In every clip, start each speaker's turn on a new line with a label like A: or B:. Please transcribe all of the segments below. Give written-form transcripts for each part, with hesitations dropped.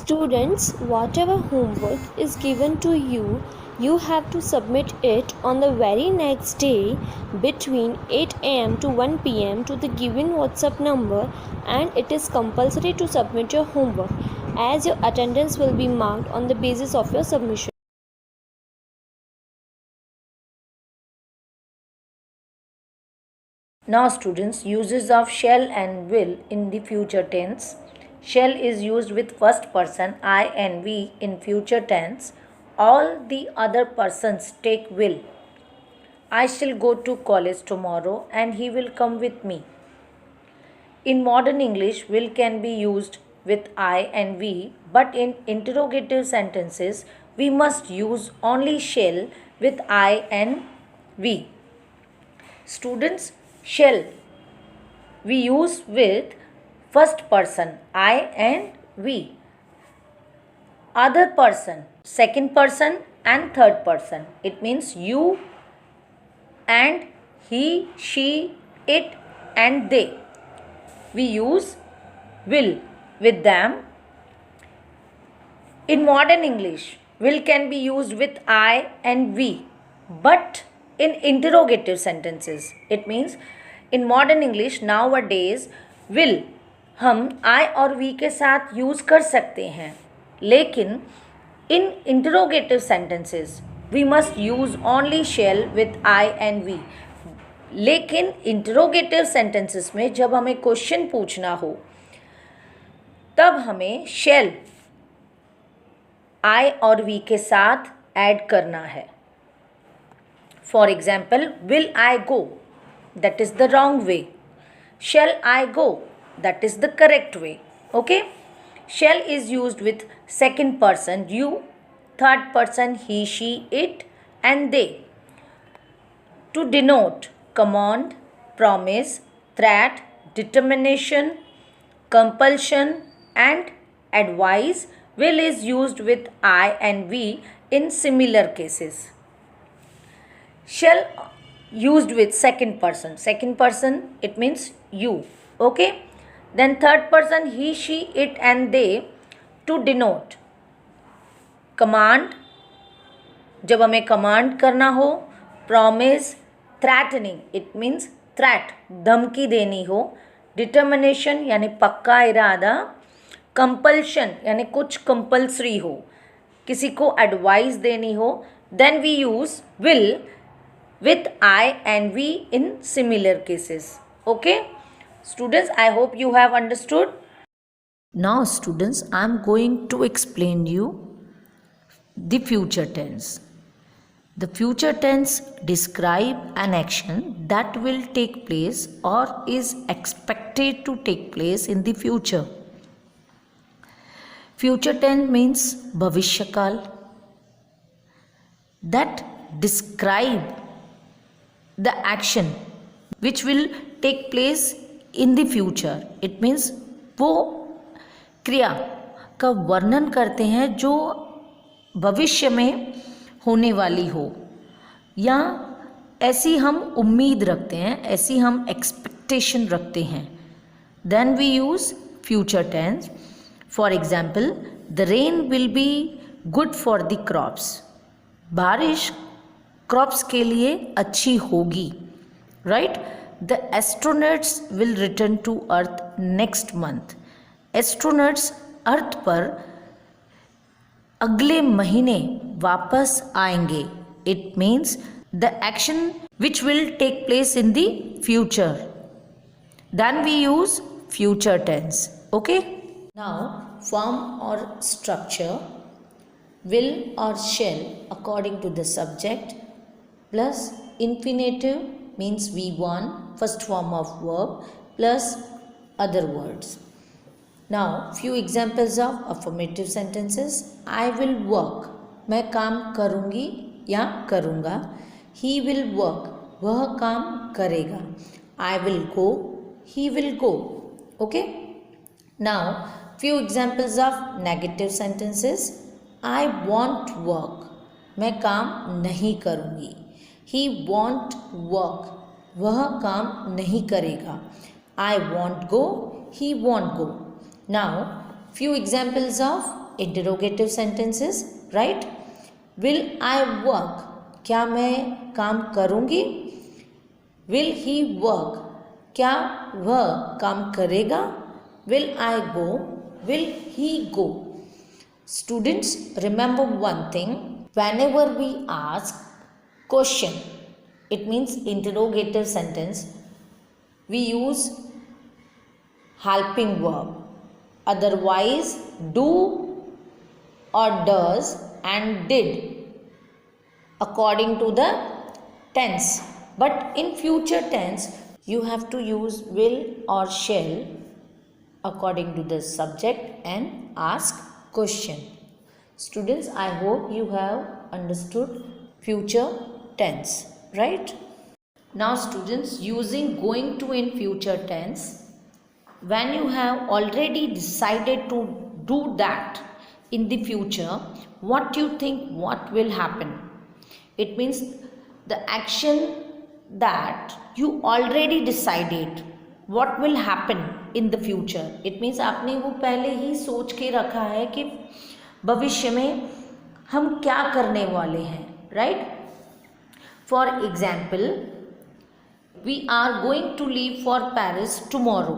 A: Students, whatever homework is given to you, you have to submit it on the very next day between 8 am to 1 pm to the given WhatsApp number, and it is compulsory to submit your homework as your attendance will be marked on the basis of your submission.
B: Now students, uses of shall and will in the future tense. Shall is used with first person I and we in future tense. All the other persons take will. I shall go to college tomorrow and he will come with me. In modern English, will can be used with I and we, but in interrogative sentences, we must use only shall with I and we. Students, shall we use with first person I and we. Other person, second person and third person. It means you and he, she, it and they. We use will with them. In modern English, will can be used with I and we, but in interrogative sentences. It means in modern English nowadays will हम I और we के साथ use कर सकते हैं, लेकिन in interrogative sentences we must use only shall with I and we. लेकिन interrogative sentences में जब हमें क्वेश्चन पूछना हो तब हमें शैल आई और वी के साथ ऐड करना है. For example, will I go, that is the wrong way. Shall I go, that is the correct way. Okay. Shall is used with second person you, third person he, she, it and they to denote command, promise, threat, determination, compulsion and advice. Will is used with I and we in similar cases. Shall used with second person. Second person, it means you. Okay. Then third person he, she, it and they to denote command, जब हमें command करना हो. Promise, threatening, it means threat, धमकी देनी हो. Determination यानी पक्का इरादा. कंपल्शन यानी कुछ कंपल्सरी हो, किसी को एडवाइस देनी हो. Then we use will with I and we in similar cases. Okay students, I hope you have understood. Now students, I am going to explain you the future tense. The future tense describe an action that will take place or is expected to take place in the future. Future tense means bhavishyakal, that describe the action which will take place in the future. It means वो क्रिया का वर्णन करते हैं जो भविष्य में होने वाली हो, या ऐसी हम उम्मीद रखते हैं, ऐसी हम एक्सपेक्टेशन रखते हैं. Then we use future tense. For example, the rain will be good for the crops. बारिश क्रॉप्स के लिए अच्छी होगी. Right. The astronauts will return to earth next month. Astronauts earth पर अगले महीने वापस आएंगे. It means the action which will take place in the future. Then we use future tense. Okay. Now form और स्ट्रक्चर. विल और shall according to the subject, plus infinitive means V1, first form of verb, plus other words. Now, few examples of affirmative sentences. I will work, मैं काम करूँगी या करूँगा. He will work, वह काम करेगा. I will go, he will go. Okay. Now, few examples of negative sentences. I won't work, मैं काम नहीं करूँगी. He won't work, वह काम नहीं करेगा. I won't go, he won't go. Now, few examples of interrogative sentences, right. Will I work, क्या मैं काम करूँगी। विल ही वर्क, क्या वह काम करेगा। Will I go, will he go. Students, remember one thing, whenever we ask question, it means interrogative sentence, we use helping verb. Otherwise, do or does and did according to the tense. But in future tense, you have to use will or shall according to the subject and ask question. Students, I hope you have understood future tense, right? Now students, using going to in future tense, when you have already decided to do that in the future, what do you think what will happen? It means the action that you already decided what will happen in the future. It means आपने वो पहले ही सोच के रखा है कि भविष्य में हम क्या करने वाले हैं, right. For example, we are going to leave for Paris tomorrow,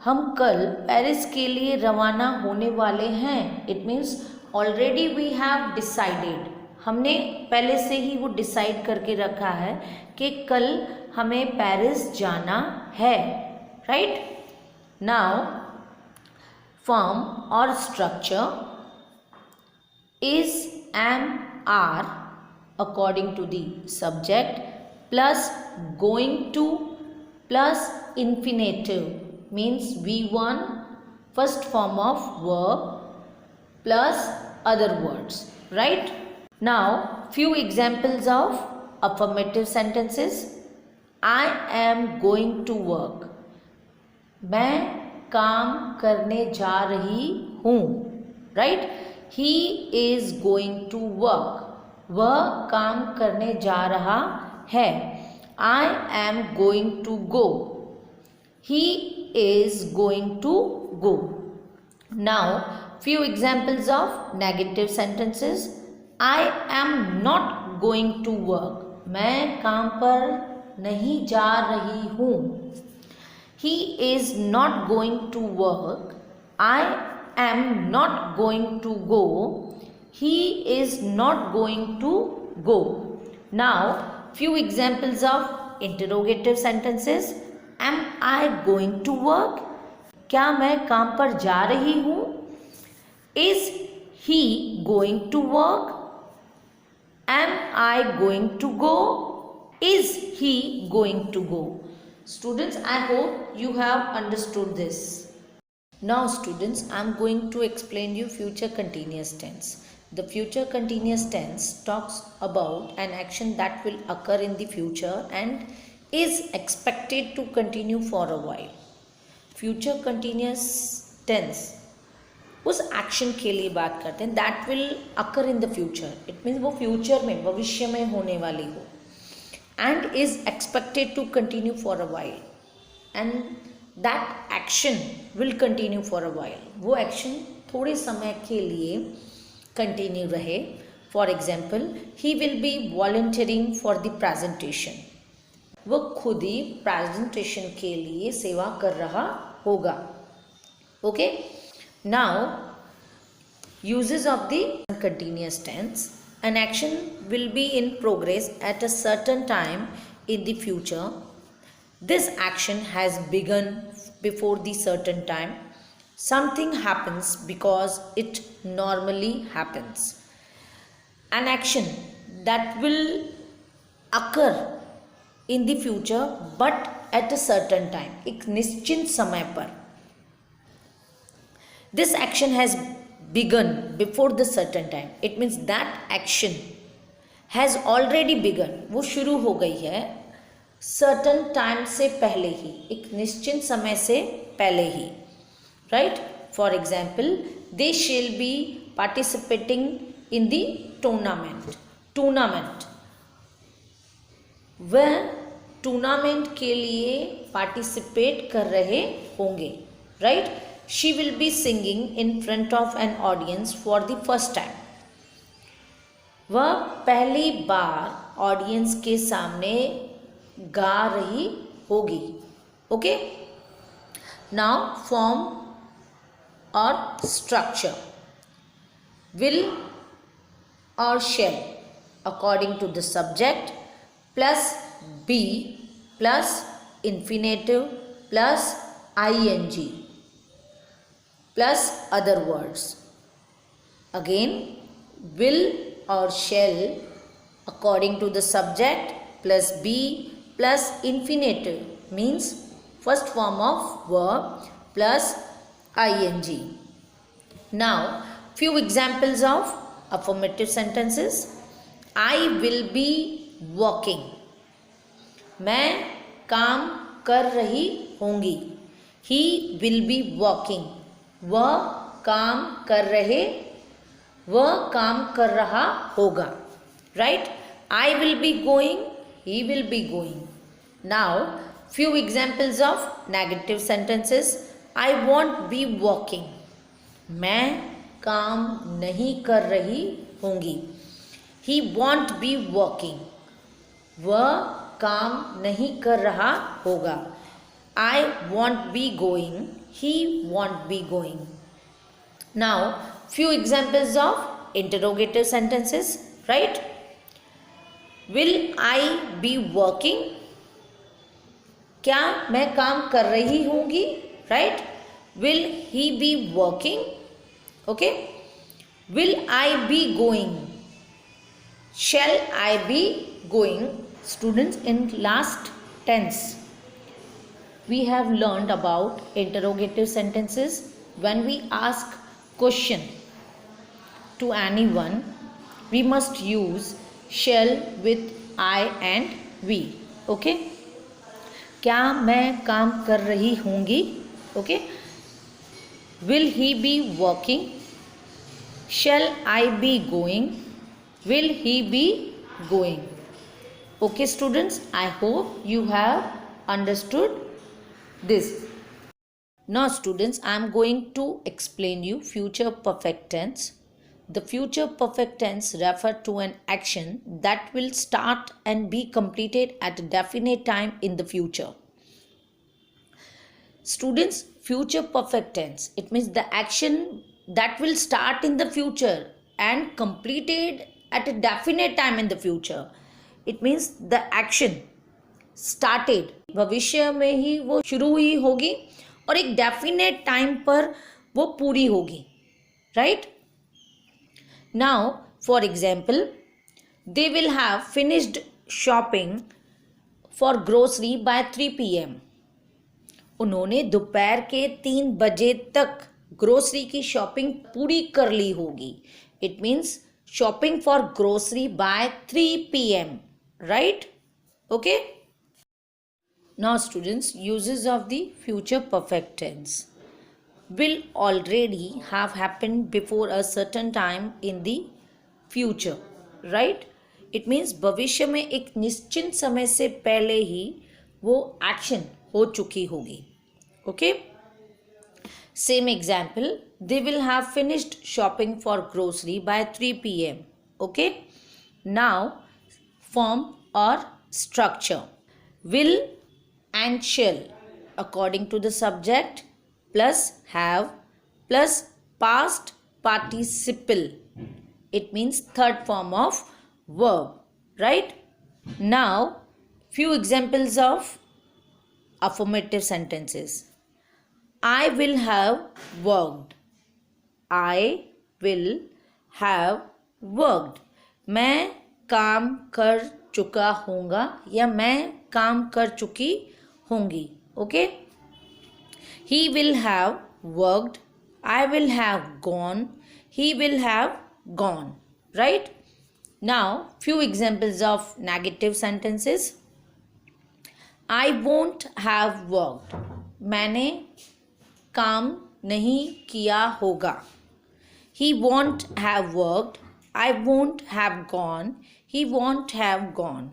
B: हम कल पेरिस के लिए रवाना होने वाले हैं। It means already we have decided, हमने पहले से ही वो डिसाइड करके रखा है कि कल हमें पेरिस जाना है, राइट। नाउ फॉर्म और structure is, am, are according to the subject plus going to plus infinitive means V1 first form of verb plus other words, right? Now few examples of affirmative sentences. I am going to work, मैं काम करने जा रही हूँ, right? He is going to work, वह काम करने जा रहा है। I am going to go, he is going to go. Now few examples of negative sentences. I am not going to work, मैं काम पर नहीं जा रही हूँ। He is not going to work, I am not going to go, he is not going to go. Now few examples of interrogative sentences. Am I going to work, क्या मैं काम पर जा रही हूँ। Is he going to work, am I going to go, is he going to go. Students, I hope you have understood this. Now students, I am going to explain you future continuous tense. The future continuous tense talks about an action that will occur in the future and is expected to continue for a while. Future continuous tense उस action के लिए बात करते हैं that will occur in the future. It means वो future में, भविष्य में होने वाली हो, and is expected to continue for a while, and that action will continue for a while. वो एक्शन थोड़े समय के लिए कंटिन्यू रहे. For example, he will be volunteering for the presentation, वो खुद ही प्रेजेंटेशन के लिए सेवा कर रहा होगा. Okay, now uses of the continuous tense. An action will be in progress at a certain time in the future. This action has begun before the certain time. Something happens because it normally happens. An action that will occur in the future but at a certain time, एक निश्चित समय पर. This action has begun before the certain time. It means that action has already begun. वो शुरू हो गई है certain time से पहले ही, एक निश्चित समय से पहले ही. Right? For example, they shall be participating in the tournament. Tournament. वह टूर्नामेंट के लिए पार्टिसिपेट कर रहे होंगे. Right? she will be singing in front of an audience for the first time. वह पहली बार ऑडियंस के सामने गा रही होगी. ओके, नाउ फॉर्म और structure. Will or shall according to the subject plus be plus infinitive plus ing plus other words. Again, will or shall according to the subject plus be plus infinitive means first form of verb plus ing. Now few examples of affirmative sentences. I will be working. मैं काम कर रही होंगी. He will be working. वह काम कर रहा होगा. Right? I will be going. He will be going. Now few examples of negative sentences. I won't be working. मैं काम नहीं कर रही होंगी. He won't be working. वह काम नहीं कर रहा होगा. I won't be going. He won't be going. Now few examples of interrogative sentences. Right? Will I be working? क्या मैं काम कर रही होंगी? Right? Will he be working? Okay. Will I be going? Shall I be going? Students, in last tense we have learned about interrogative sentences. When we ask question to anyone, we must use shall with I and we. Okay. क्या मैं काम कर रही होंगी? Okay. Will he be working? Shall I be going? Will he be going? Okay students, I hope you have understood this. Now students, I am going to explain you future perfect tense. The future perfect tense refer to an action that will start and be completed at a definite time in the future. Students, future perfect tense, it means the action that will start in the future and completed at a definite time in the future. It means the action started, भविष्य में ही वो शुरू हुई होगी और एक definite time पर वो पूरी होगी. Right? Now for example, they will have finished shopping for grocery by 3 PM. उन्होंने दोपहर के 3 बजे तक ग्रोसरी की शॉपिंग पूरी कर ली होगी. It means shopping for grocery by 3 PM. Right? Okay. Now students, uses of the future perfect tense. will already have happened before a certain time in the future. Right? It means भविष्य में एक निश्चित समय से पहले ही वो action हो चुकी होगी. Okay? Same example, they will have finished shopping for grocery by 3 PM. Okay? Now form or structure. Will and shall according to the subject plus have plus past participle. It means third form of verb. Right? Now few examples of affirmative sentences. I will have worked. I will have worked. मैं काम कर चुका होऊंगा या मैं काम कर चुकी होंगी. Okay. He will have worked. I will have gone. He will have gone. Right? Now few examples of negative sentences. I won't have worked. मैंने काम नहीं किया होगा. He won't have worked. I won't have gone. He won't have gone.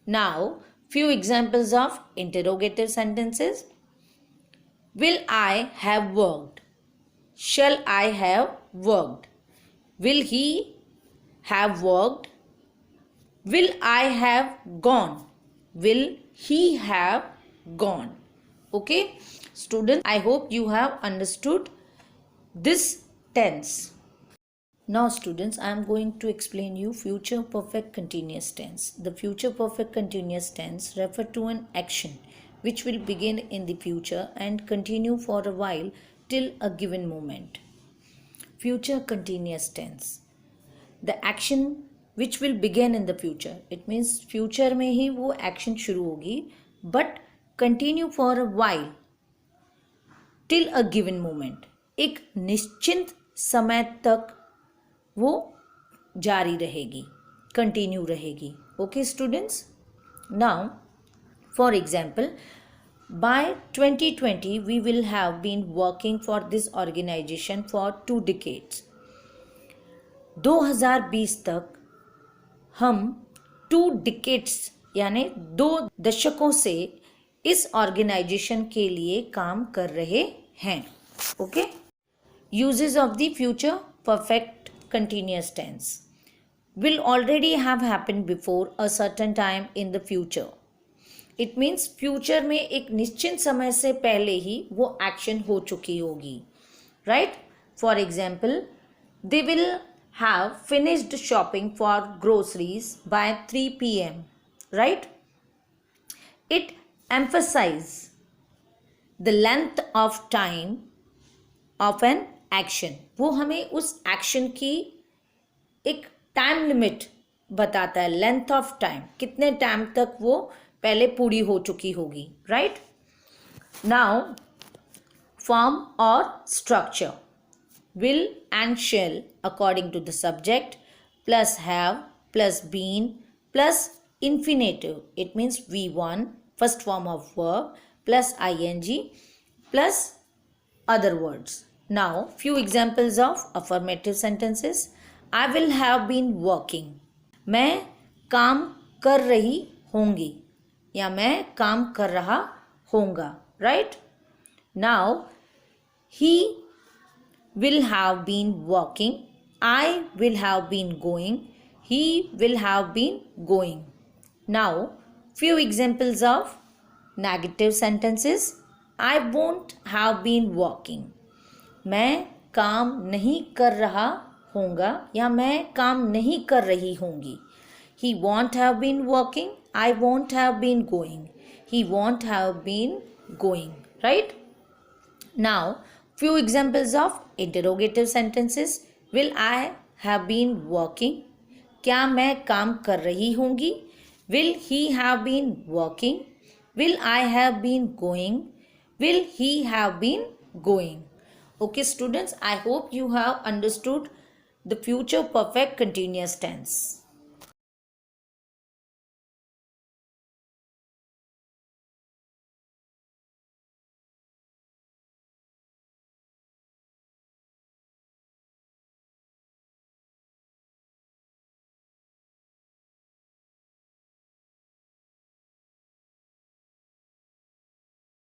B: Now few examples of interrogative sentences. Will I have worked? Shall I have worked? Will he have worked? Will I have gone? Will he have gone? Okay, students, I hope you have understood this tense. Now students, I am going to explain you future perfect continuous tense. The future perfect continuous tense refer to an action which will begin in the future and continue for a while till a given moment. Future continuous tense. The action which will begin in the future. It means future में ही वो action शुरू होगी but continue for a while till a given moment. एक निश्चित समय तक वो जारी रहेगी, कंटिन्यू रहेगी. Okay students, now for example, by 2020 we will have been working for this organisation for 2 decades. 2020 तक हम 2 decades यानी 2 दशकों से इस ऑर्गेनाइजेशन के लिए काम कर रहे हैं. Okay, uses of the future perfect continuous tense will already have happened before a certain time in the future. It means future में एक निश्चित समय से पहले ही वो action हो चुकी होगी. Right? For example, they will have finished shopping for groceries by 3 p.m. Right? It emphasizes the length of time of an action. वो हमें उस एक्शन की एक टाइम लिमिट बताता है, लेंथ ऑफ टाइम, कितने टाइम तक वो पहले पूरी हो चुकी होगी. राइट? नाउ फॉर्म और structure. Will and shall according to the subject, plus have, plus been, plus infinitive. It means V1 first form of verb, plus ing, plus other words. Now, few examples of affirmative sentences. I will have been working. मैं काम कर रही होंगी या मैं काम कर रहा होऊंगा. Right? Now, he will have been working. I will have been going. He will have been going. Now, few examples of negative sentences. I won't have been working. मैं काम नहीं कर रहा होऊंगा या मैं काम नहीं कर रही होंगी. He won't have been working. I won't have been going. He won't have been going. Right? Now, few examples of interrogative sentences. Will I have been working? क्या मैं काम कर रही होंगी? Will he have been working? Will I have been going? Will he have been going? Okay students, I hope you have understood the future perfect continuous tense.